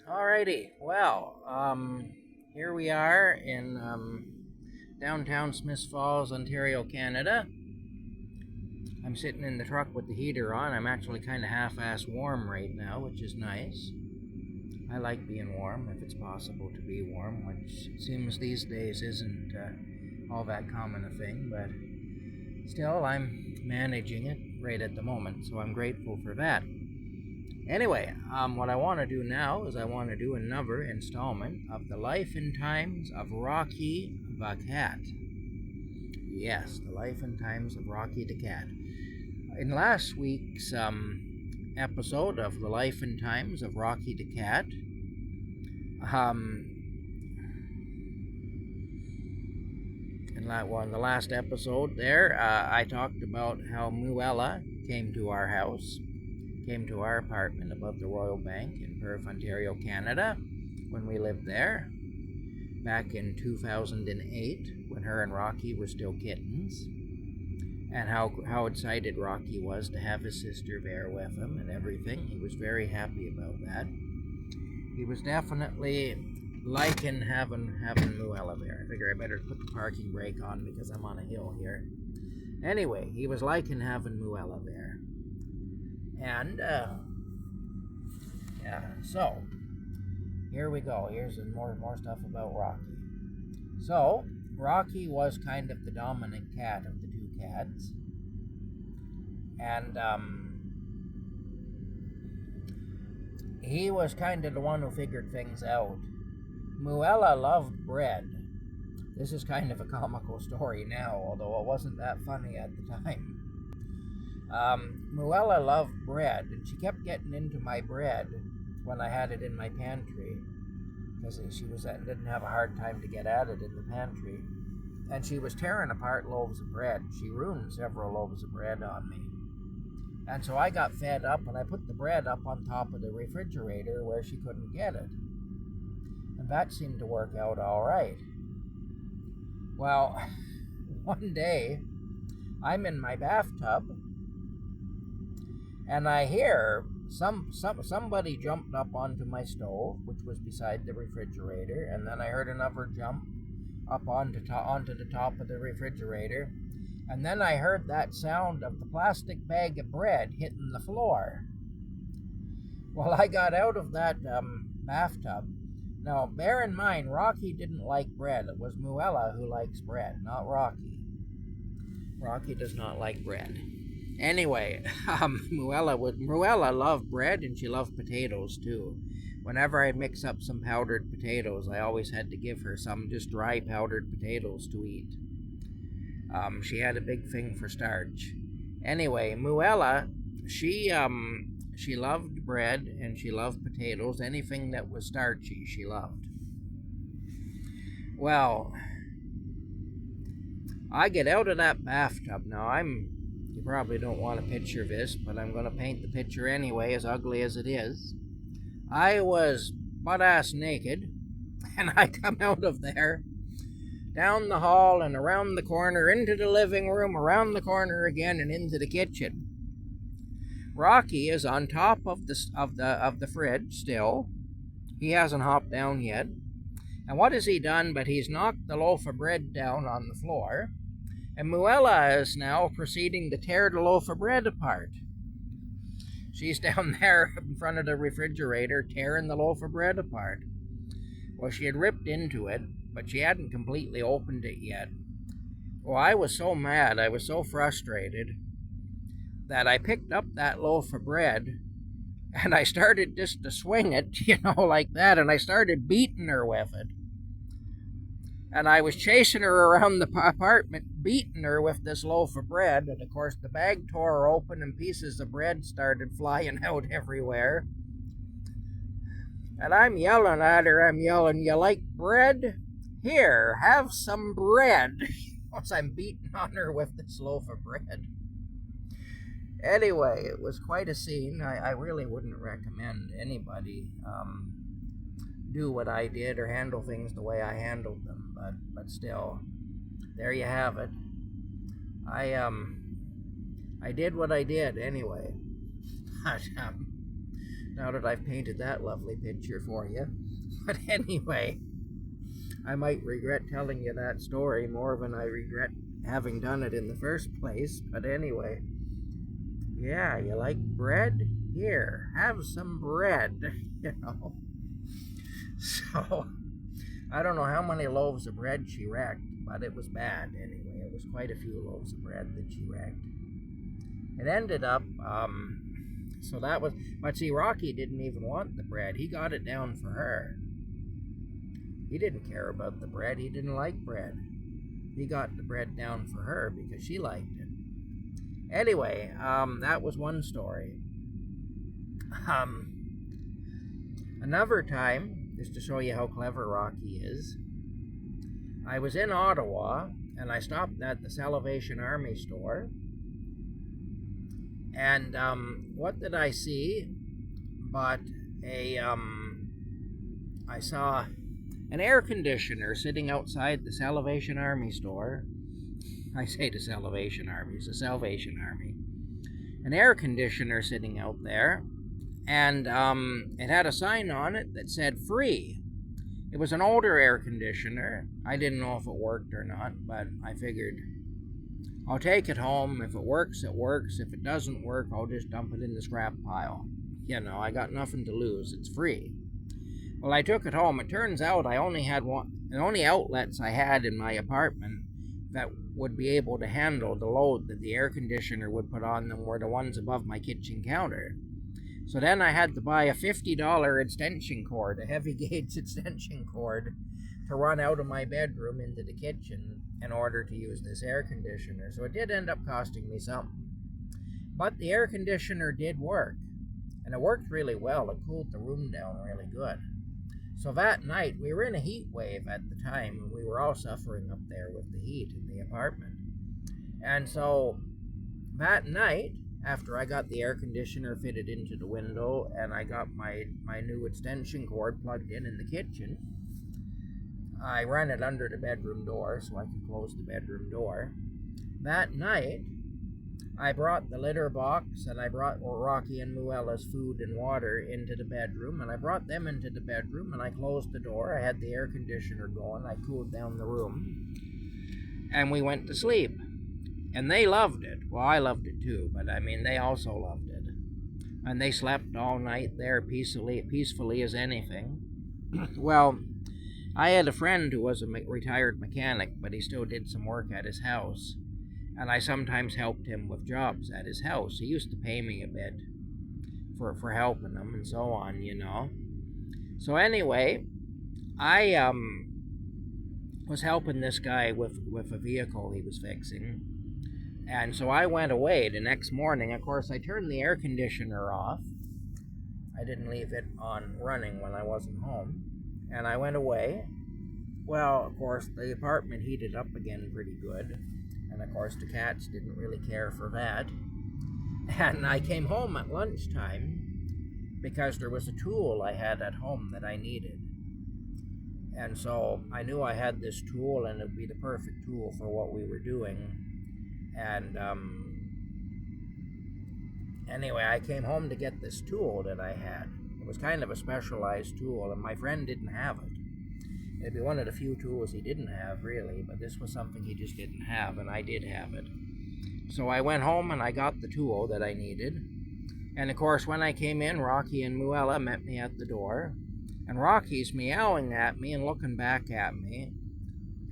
Alrighty. Well, here we are in downtown Smiths Falls, Ontario, Canada. I'm sitting in the truck with the heater on. I'm actually kind of half-ass warm right now, which is nice. I like being warm if it's possible to be warm, which seems these days isn't all that common a thing, but still, I'm managing it right at the moment, so I'm grateful for that. Anyway, what I want to do now is I want to do another installment of the life and times of Rocky the Cat. Yes, the life and times of Rocky the Cat. In last week's episode of the life and times of Rocky the Cat, in the last episode there, I talked about how Muella came to our house, came to our apartment above the Royal Bank in Perth, Ontario, Canada, when we lived there back in 2008, when her and Rocky were still kittens, and how excited Rocky was to have his sister there with him and everything. He was very happy about that. He was definitely liking having Muella there. I figure I better put the parking brake on because I'm on a hill here. Anyway, he was liking having Muella there. And, so, here we go. Here's more stuff about Rocky. So, Rocky was kind of the dominant cat of the two cats. And, he was kind of the one who figured things out. Muella loved bread. This is kind of a comical story now, although it wasn't that funny at the time. Muella loved bread, and she kept getting into my bread when I had it in my pantry, because she didn't have a hard time to get at it in the pantry. And she was tearing apart loaves of bread. She ruined several loaves of bread on me. And so I got fed up, and I put the bread up on top of the refrigerator where she couldn't get it. And that seemed to work out all right. Well, one day, I'm in my bathtub, and I hear somebody jumped up onto my stove, which was beside the refrigerator, and then I heard another jump up onto the top of the refrigerator, and then I heard that sound of the plastic bag of bread hitting the floor. Well, I got out of that bathtub. Now, bear in mind, Rocky didn't like bread. It was Muella who likes bread, not Rocky. Rocky does not like bread. Anyway, Muella loved bread, and she loved potatoes too. Whenever I'd mix up some powdered potatoes, I always had to give her some just dry powdered potatoes to eat. She had a big thing for starch. Anyway, Muella, she loved bread and she loved potatoes. Anything that was starchy, she loved. Well, I get out of that bathtub. Now, you probably don't want to picture this, but I'm going to paint the picture anyway, as ugly as it is. I was butt-ass naked, and I come out of there, down the hall and around the corner, into the living room, around the corner again, and into the kitchen. Rocky is on top of the fridge still. He hasn't hopped down yet. And what has he done? But he's knocked the loaf of bread down on the floor, and Muella is now proceeding to tear the loaf of bread apart. She's down there in front of the refrigerator tearing the loaf of bread apart. Well, she had ripped into it, but she hadn't completely opened it yet. Well, I was so mad, I was so frustrated, that I picked up that loaf of bread, and I started just to swing it, like that, and I started beating her with it. And I was chasing her around the apartment, beating her with this loaf of bread, and of course the bag tore open and pieces of bread started flying out everywhere. And I'm yelling at her, "You like bread? Here, have some bread." As I'm beating on her with this loaf of bread. Anyway, it was quite a scene. I really wouldn't recommend anybody do what I did or handle things the way I handled them, but still, there you have it. I did what I did anyway. But, now that I've painted that lovely picture for you. But anyway, I might regret telling you that story more than I regret having done it in the first place. But anyway, yeah, you like bread? Here, have some bread, you know. So, I don't know how many loaves of bread she wrecked, but it was bad anyway. It was quite a few loaves of bread that she wrecked. It ended up, so that was, but see, Rocky didn't even want the bread. He got it down for her. He didn't care about the bread. He didn't like bread. He got the bread down for her because she liked it. Anyway, that was one story. Another time, just to show you how clever Rocky is, I was in Ottawa and I stopped at the Salvation Army store. And what did I see? But I saw an air conditioner sitting outside the Salvation Army store. I say the Salvation Army, it's the Salvation Army. An air conditioner sitting out there, and it had a sign on it that said free. It was an older air conditioner. I didn't know if it worked or not, but I figured I'll take it home. If it works, it works. If it doesn't work, I'll just dump it in the scrap pile. You know, I got nothing to lose. It's free. Well, I took it home. It turns out I only had one. The only outlets I had in my apartment that would be able to handle the load that the air conditioner would put on them were the ones above my kitchen counter. So then I had to buy a $50 extension cord, a heavy gauge extension cord, to run out of my bedroom into the kitchen in order to use this air conditioner. So it did end up costing me something. But the air conditioner did work, and it worked really well. It cooled the room down really good. So that night, we were in a heat wave at the time, and we were all suffering up there with the heat in the apartment. And so that night, after I got the air conditioner fitted into the window and I got my new extension cord plugged in the kitchen, I ran it under the bedroom door so I could close the bedroom door. That night, I brought the litter box and I brought Rocky and Muella's food and water into the bedroom, and I brought them into the bedroom and I closed the door. I had the air conditioner going. I cooled down the room and we went to sleep. And they loved it. Well, I loved it too, but I mean, they also loved it. And they slept all night there peacefully as anything. Well, I had a friend who was a retired mechanic, but he still did some work at his house. And I sometimes helped him with jobs at his house. He used to pay me a bit for helping him and so on, you know. So anyway, I was helping this guy with a vehicle he was fixing. And so I went away the next morning. Of course, I turned the air conditioner off. I didn't leave it on running when I wasn't home. And I went away. Well, of course, the apartment heated up again pretty good. And of course, the cats didn't really care for that. And I came home at lunchtime because there was a tool I had at home that I needed. And so I knew I had this tool and it would be the perfect tool for what we were doing. And anyway, I came home to get this tool that I had. It was kind of a specialized tool, and my friend didn't have it. It'd be one of the few tools he didn't have, really, but this was something he just didn't have, and I did have it. So I went home and I got the tool that I needed. And of course, when I came in, Rocky and Muella met me at the door. And Rocky's meowing at me and looking back at me.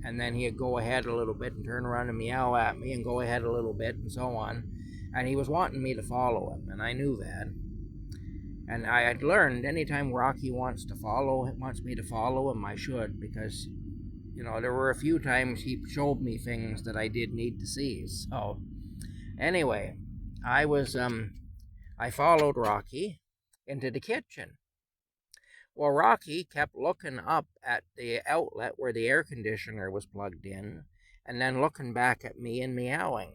And then he'd go ahead a little bit and turn around and meow at me and go ahead a little bit and so on. And he was wanting me to follow him, and I knew that. And I had learned anytime Rocky wants me to follow him, I should, because, you know, there were a few times he showed me things that I did need to see. So, anyway, I followed Rocky into the kitchen. Well, Rocky kept looking up at the outlet where the air conditioner was plugged in, and then looking back at me and meowing.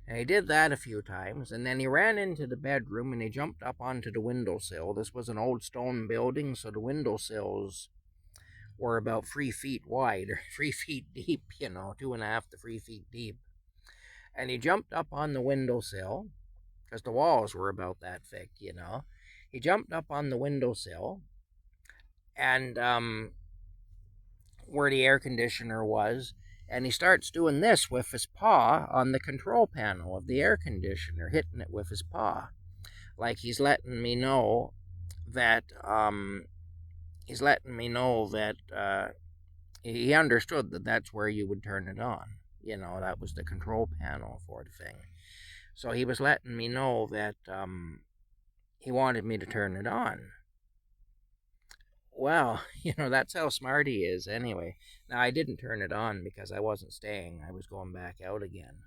And he did that a few times, and then he ran into the bedroom and he jumped up onto the windowsill. This was an old stone building, so the windowsills were about 3 feet wide, or 3 feet deep, 2.5 to 3 feet deep. And he jumped up on the windowsill, because the walls were about that thick, He jumped up on the windowsill, and where the air conditioner was, and he starts doing this with his paw on the control panel of the air conditioner, hitting it with his paw, like he's letting me know that he understood that that's where you would turn it on. That was the control panel for the thing. So he was letting me know that he wanted me to turn it on. Well, that's how smart he is anyway. Now, I didn't turn it on because I wasn't staying. I was going back out again.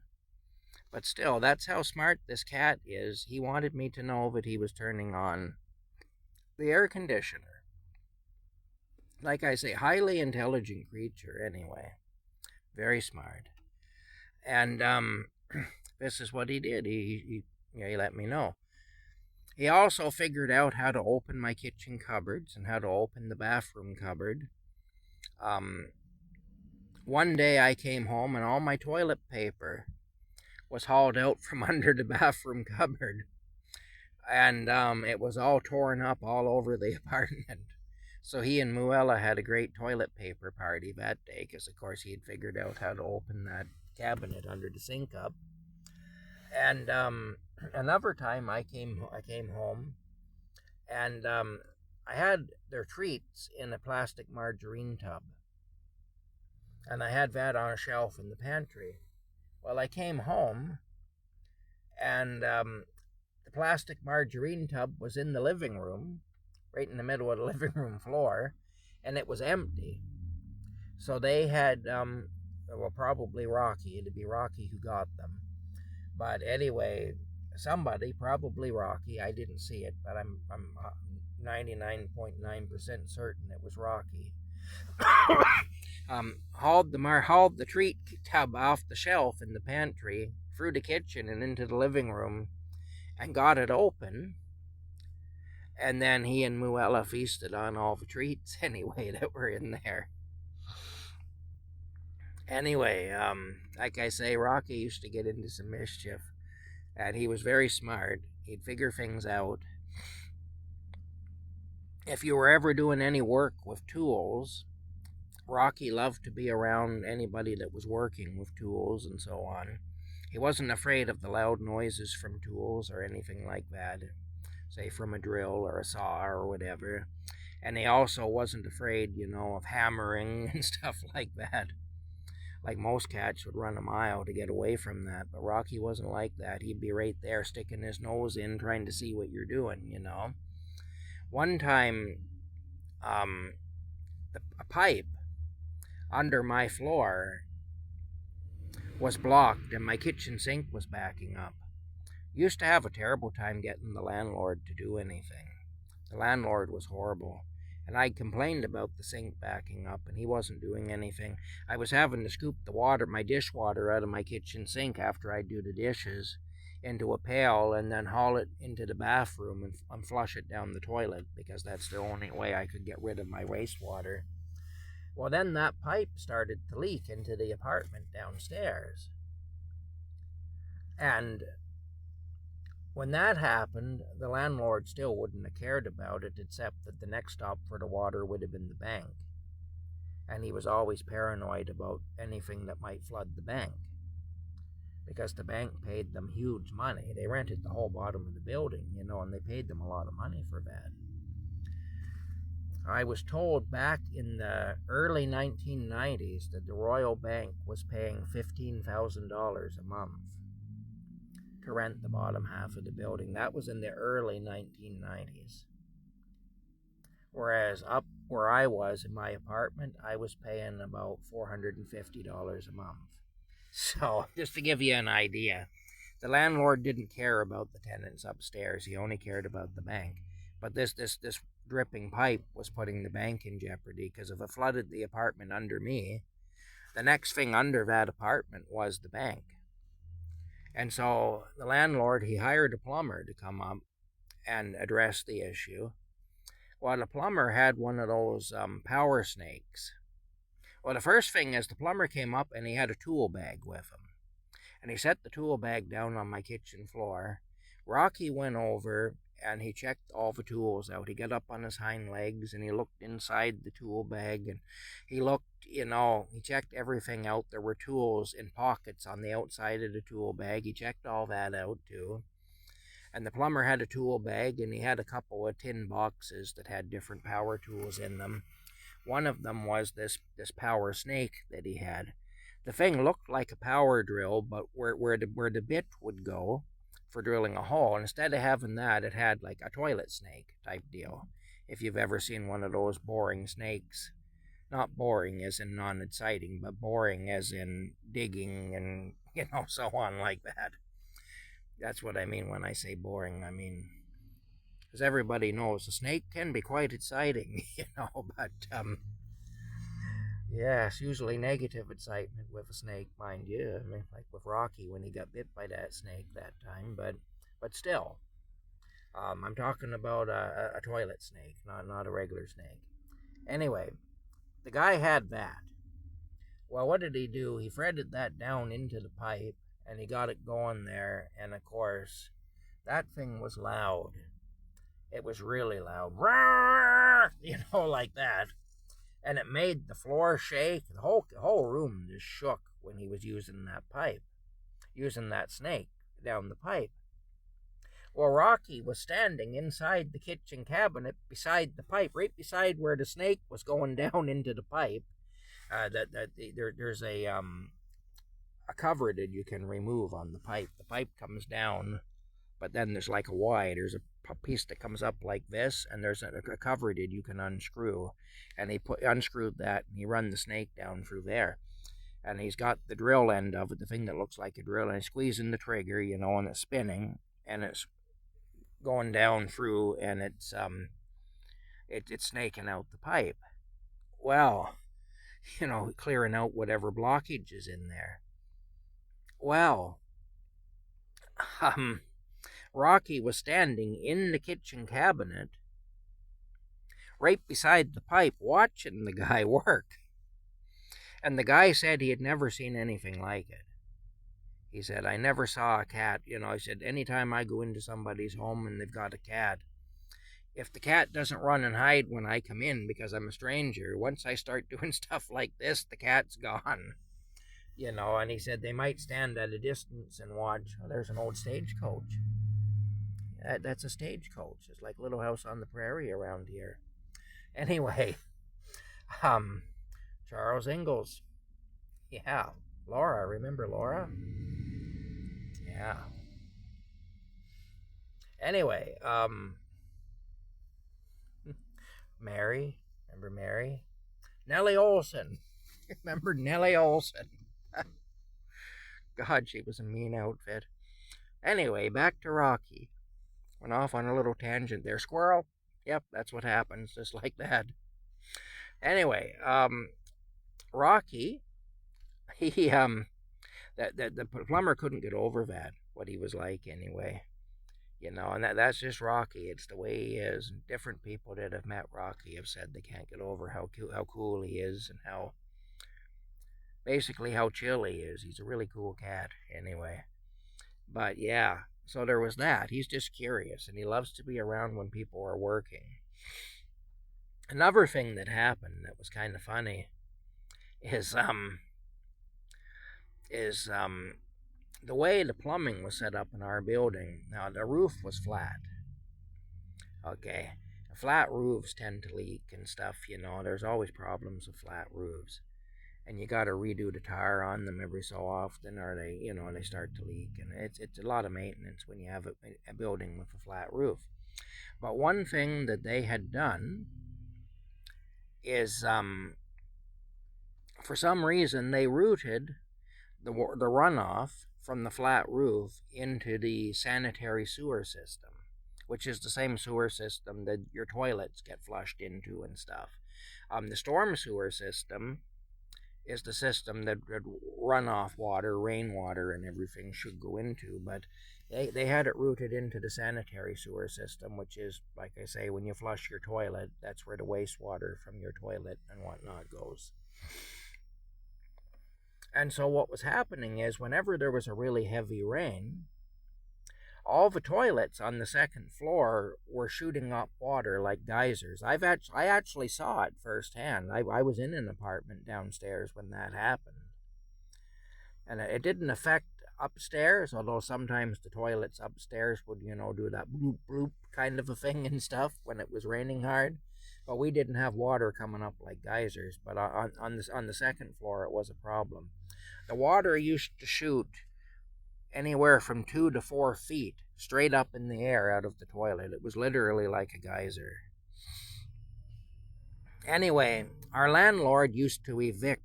But still, that's how smart this cat is. He wanted me to know that he was turning on the air conditioner. Like I say, highly intelligent creature anyway. Very smart. And this is what he did. He let me know. He also figured out how to open my kitchen cupboards and how to open the bathroom cupboard. One day I came home and all my toilet paper was hauled out from under the bathroom cupboard. And it was all torn up all over the apartment. So he and Muella had a great toilet paper party that day because, of course, he had figured out how to open that cabinet under the sink up. And another time I came home, and I had their treats in a plastic margarine tub, and I had that on a shelf in the pantry. Well, I came home, and the plastic margarine tub was in the living room, right in the middle of the living room floor, and it was empty. So they had, probably Rocky. It'd be Rocky who got them. But anyway, somebody, probably Rocky, I didn't see it, but I'm 99.9% certain it was Rocky, hauled the treat tub off the shelf in the pantry, through the kitchen and into the living room, and got it open. And then he and Muella feasted on all the treats anyway that were in there. Anyway, like I say, Rocky used to get into some mischief, and he was very smart. He'd figure things out. If you were ever doing any work with tools, Rocky loved to be around anybody that was working with tools and so on. He wasn't afraid of the loud noises from tools or anything like that, say from a drill or a saw or whatever. And he also wasn't afraid, of hammering and stuff like that. Like most cats would run a mile to get away from that, but Rocky wasn't like that. He'd be right there sticking his nose in, trying to see what you're doing, One time, a pipe under my floor was blocked and my kitchen sink was backing up. Used to have a terrible time getting the landlord to do anything. The landlord was horrible. And I complained about the sink backing up, and he wasn't doing anything. I was having to scoop my dishwater out of my kitchen sink after I do the dishes into a pail and then haul it into the bathroom and flush it down the toilet, because that's the only way I could get rid of my wastewater. Well, then that pipe started to leak into the apartment downstairs. And when that happened, the landlord still wouldn't have cared about it, except that the next stop for the water would have been the bank. And he was always paranoid about anything that might flood the bank, because the bank paid them huge money. They rented the whole bottom of the building, and they paid them a lot of money for that. I was told back in the early 1990s that the Royal Bank was paying $15,000 a month to rent the bottom half of the building. That was in the early 1990s. Whereas up where I was in my apartment, I was paying about $450 a month. So, just to give you an idea, the landlord didn't care about the tenants upstairs. He only cared about the bank. But this dripping pipe was putting the bank in jeopardy, because if it flooded the apartment under me, the next thing under that apartment was the bank. And so the landlord, he hired a plumber to come up and address the issue. Well, the plumber had one of those power snakes. Well, the first thing is the plumber came up and he had a tool bag with him. And he set the tool bag down on my kitchen floor, Rocky went over and he checked all the tools out. He got up on his hind legs and he looked inside the tool bag and he looked, he checked everything out. There were tools in pockets on the outside of the tool bag. He checked all that out too. And the plumber had a tool bag and he had a couple of tin boxes that had different power tools in them. One of them was this power snake that he had. The thing looked like a power drill, but where the bit would go for drilling a hole, instead of having that, it had like a toilet snake type deal. If you've ever seen one of those boring snakes. Not boring as in non-exciting, but boring as in digging and, so on like that. That's what I mean when I say boring. I mean, because everybody knows a snake can be quite exciting, but yeah, it's usually negative excitement with a snake, mind you. I mean, like with Rocky when he got bit by that snake that time, but still, I'm talking about a toilet snake, not a regular snake. Anyway, the guy had that. Well, what did he do? He threaded that down into the pipe, and he got it going there, and of course, that thing was loud. It was really loud, like that. And it made the floor shake. The whole room just shook when he was using that pipe, using that snake down the pipe. Well, Rocky was standing inside the kitchen cabinet beside the pipe, right beside where the snake was going down into the pipe. There's a cover that you can remove on the pipe. The pipe comes down, but then there's like there's a piece that comes up like this, and there's a cover that you can unscrew. And he unscrewed that, and he run the snake down through there. And he's got the drill end of it, the thing that looks like a drill, and he's squeezing the trigger, and it's spinning, and it's going down through, and it's snaking out the pipe. Well, clearing out whatever blockage is in there. Well, Rocky was standing in the kitchen cabinet right beside the pipe watching the guy work. And the guy said he had never seen anything like it. He said, I never saw a cat. I said, anytime I go into somebody's home and they've got a cat, if the cat doesn't run and hide when I come in because I'm a stranger, once I start doing stuff like this, the cat's gone. And he said they might stand at a distance and watch. Oh, there's an old stagecoach. That's a stagecoach. It's like Little House on the Prairie around here. Anyway, Charles Ingalls. Yeah, Laura. Remember Laura? Yeah. Anyway, Mary. Remember Mary? Nellie Olson. Remember Nellie Olson? God, she was a mean outfit. Anyway, back to Rocky. Went off on a little tangent there. Squirrel? Yep, that's what happens, just like that. Anyway, Rocky, he, the plumber couldn't get over that, what he was like anyway. And that's just Rocky. It's the way he is. And different people that have met Rocky have said they can't get over how cool he is and how chill he is. He's a really cool cat anyway. But yeah, so there was that. He's just curious, and he loves to be around when people are working. Another thing that happened that was kind of funny is the way the plumbing was set up in our building. Now, the roof was flat. Okay, flat roofs tend to leak and stuff. There's always problems with flat roofs. And you got to redo the tire on them every so often, or they start to leak, and it's a lot of maintenance when you have a building with a flat roof. But one thing that they had done is, for some reason, they routed the runoff from the flat roof into the sanitary sewer system, which is the same sewer system that your toilets get flushed into and stuff. The storm sewer system is the system that runoff water, rainwater, and everything should go into, but they had it routed into the sanitary sewer system, which is, like I say, when you flush your toilet, that's where the wastewater from your toilet and whatnot goes. And so what was happening is whenever there was a really heavy rain, all the toilets on the second floor were shooting up water like geysers. I actually saw it firsthand. I was in an apartment downstairs when that happened. And it didn't affect upstairs, although sometimes the toilets upstairs would, do that bloop bloop kind of a thing and stuff when it was raining hard. But we didn't have water coming up like geysers. But on the second floor, it was a problem. The water used to shoot anywhere from 2 to 4 feet straight up in the air out of the toilet. It was literally like a geyser. Anyway, our landlord used to evict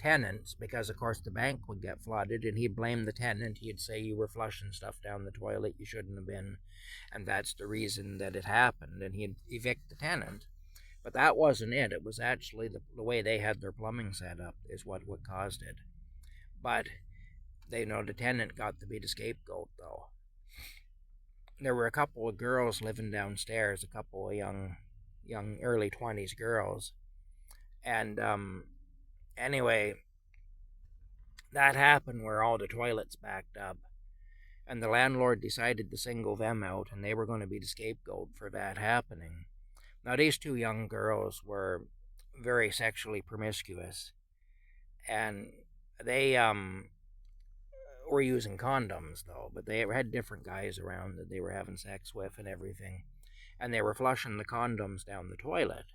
tenants because, of course, the bank would get flooded, and he'd blame the tenant. He'd say you were flushing stuff down the toilet you shouldn't have been, and that's the reason that it happened, and he'd evict the tenant. But that wasn't it. It was actually the way they had their plumbing set up is what caused it. But the tenant got to be the scapegoat, though. There were a couple of girls living downstairs, a couple of young early 20s girls, and anyway, that happened where all the toilets backed up, and the landlord decided to single them out, and they were going to be the scapegoat for that happening. Now, these 2 young girls were very sexually promiscuous, and they were using condoms, though, but they had different guys around that they were having sex with and everything, and they were flushing the condoms down the toilet.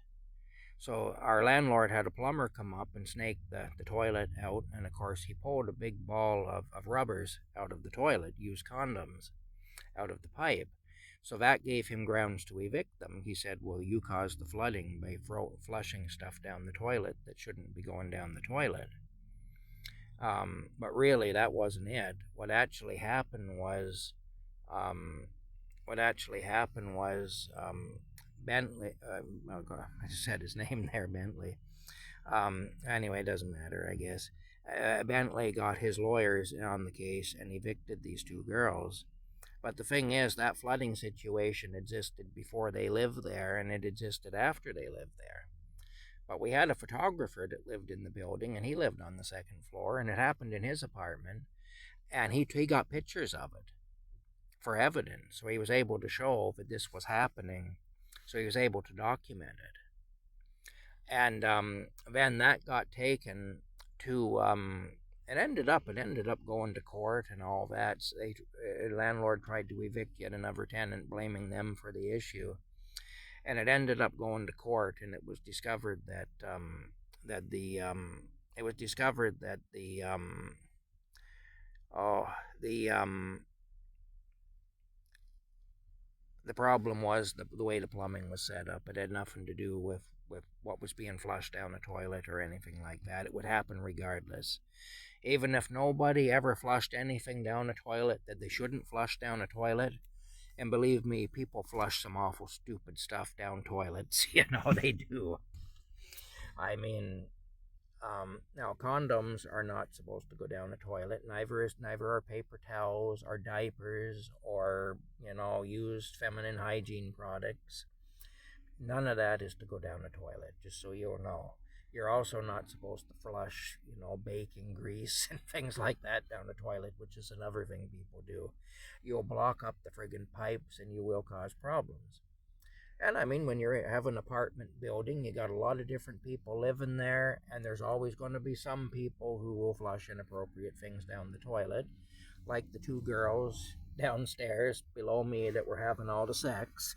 So our landlord had a plumber come up and snake the toilet out, and of course he pulled a big ball of rubbers out of the toilet, used condoms out of the pipe. So that gave him grounds to evict them. He said, well, you caused the flooding by flushing stuff down the toilet that shouldn't be going down the toilet. But really, that wasn't it. What actually happened was Bentley. I said his name there, Bentley. Anyway, it doesn't matter, I guess. Bentley got his lawyers on the case and evicted these 2 girls. But the thing is, that flooding situation existed before they lived there, and it existed after they lived there. But we had a photographer that lived in the building, and he lived on the second floor, and it happened in his apartment, and he got pictures of it for evidence. So he was able to show that this was happening, so he was able to document it. And then that got taken to, it ended up going to court and all that. So the landlord tried to evict yet another tenant, blaming them for the issue. And it ended up going to court, and it was discovered that the problem was the way the plumbing was set up. It had nothing to do with what was being flushed down the toilet or anything like that. It would happen regardless. Even if nobody ever flushed anything down a toilet that they shouldn't flush down a toilet, and believe me, people flush some awful stupid stuff down toilets. They do. I mean, now condoms are not supposed to go down a toilet. Neither are paper towels or diapers or, used feminine hygiene products. None of that is to go down a toilet, just so you'll know. You're also not supposed to flush, bacon grease and things like that down the toilet, which is another thing people do. You'll block up the friggin' pipes and you will cause problems. And I mean, when you have an apartment building, you got a lot of different people living there, and there's always going to be some people who will flush inappropriate things down the toilet, like the 2 girls downstairs below me that were having all the sex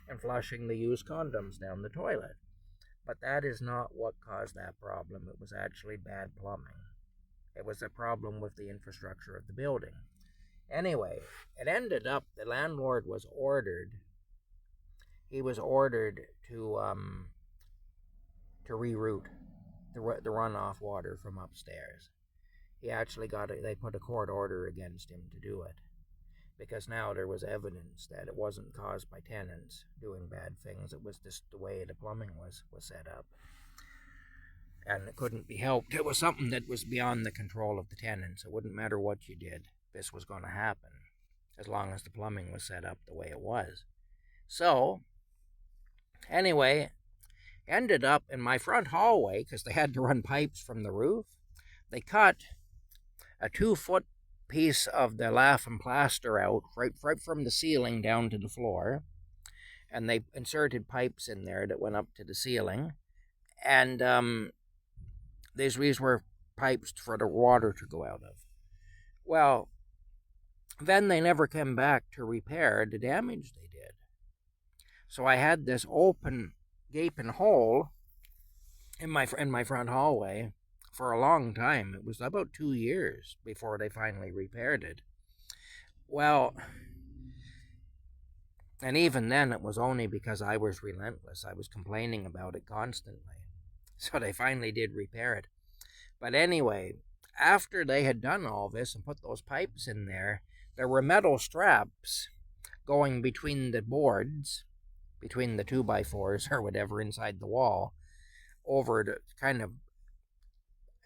and flushing the used condoms down the toilet. But that is not what caused that problem. It was actually bad plumbing. It was a problem with the infrastructure of the building. Anyway, it ended up the landlord was ordered. He was ordered to reroute the runoff water from upstairs. He actually they put a court order against him to do it, because now there was evidence that it wasn't caused by tenants doing bad things. It was just the way the plumbing was set up. And it couldn't be helped. It was something that was beyond the control of the tenants. It wouldn't matter what you did. This was going to happen as long as the plumbing was set up the way it was. So, anyway, ended up in my front hallway, because they had to run pipes from the roof. They cut a 2-foot piece of the laughing plaster out right from the ceiling down to the floor, and they inserted pipes in there that went up to the ceiling, and these were pipes for the water to go out of. Well, then they never came back to repair the damage they did. So I had this open, gaping hole in my front hallway for a long time. It was about 2 years before they finally repaired it. Well, and even then it was only because I was relentless. I was complaining about it constantly. So they finally did repair it. But anyway, after they had done all this and put those pipes in there were metal straps going between the boards, between the 2x4s or whatever inside the wall, over the kind of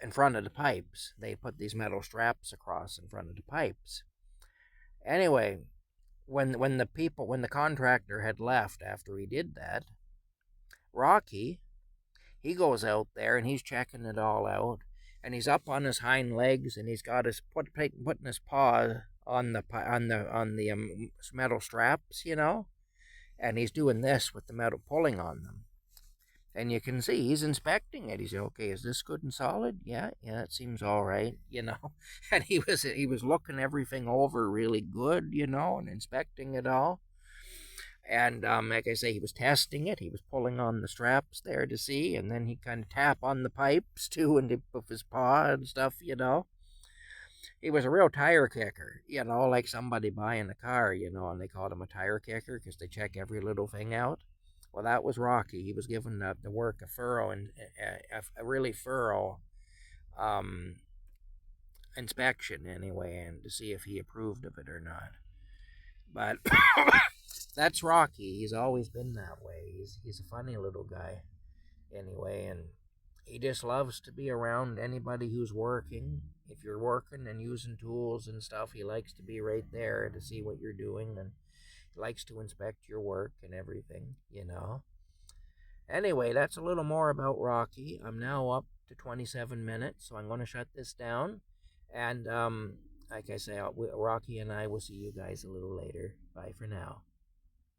in front of the pipes. They put these metal straps across in front of the pipes. Anyway, when the contractor had left after he did that, Rocky, he goes out there and he's checking it all out, and he's up on his hind legs, and he's got his putting his paw on the metal straps, and he's doing this with the metal, pulling on them. And you can see he's inspecting it. He's okay. Is this good and solid? Yeah, it seems all right, And he was looking everything over really good, and inspecting it all. And like I say, he was testing it. He was pulling on the straps there to see, and then he kind of tap on the pipes too, and with his paw and stuff, He was a real tire kicker, like somebody buying a car, and they called him a tire kicker because they check every little thing out. Well, that was Rocky. He was given the work a thorough and a really thorough inspection anyway, and to see if he approved of it or not. But that's Rocky. He's always been that way. He's a funny little guy anyway, and he just loves to be around anybody who's working. If you're working and using tools and stuff, he likes to be right there to see what you're doing, and he likes to inspect your work and everything, Anyway, that's a little more about Rocky. I'm now up to 27 minutes, so I'm going to shut this down. And like I say, Rocky and I will see you guys a little later. Bye for now.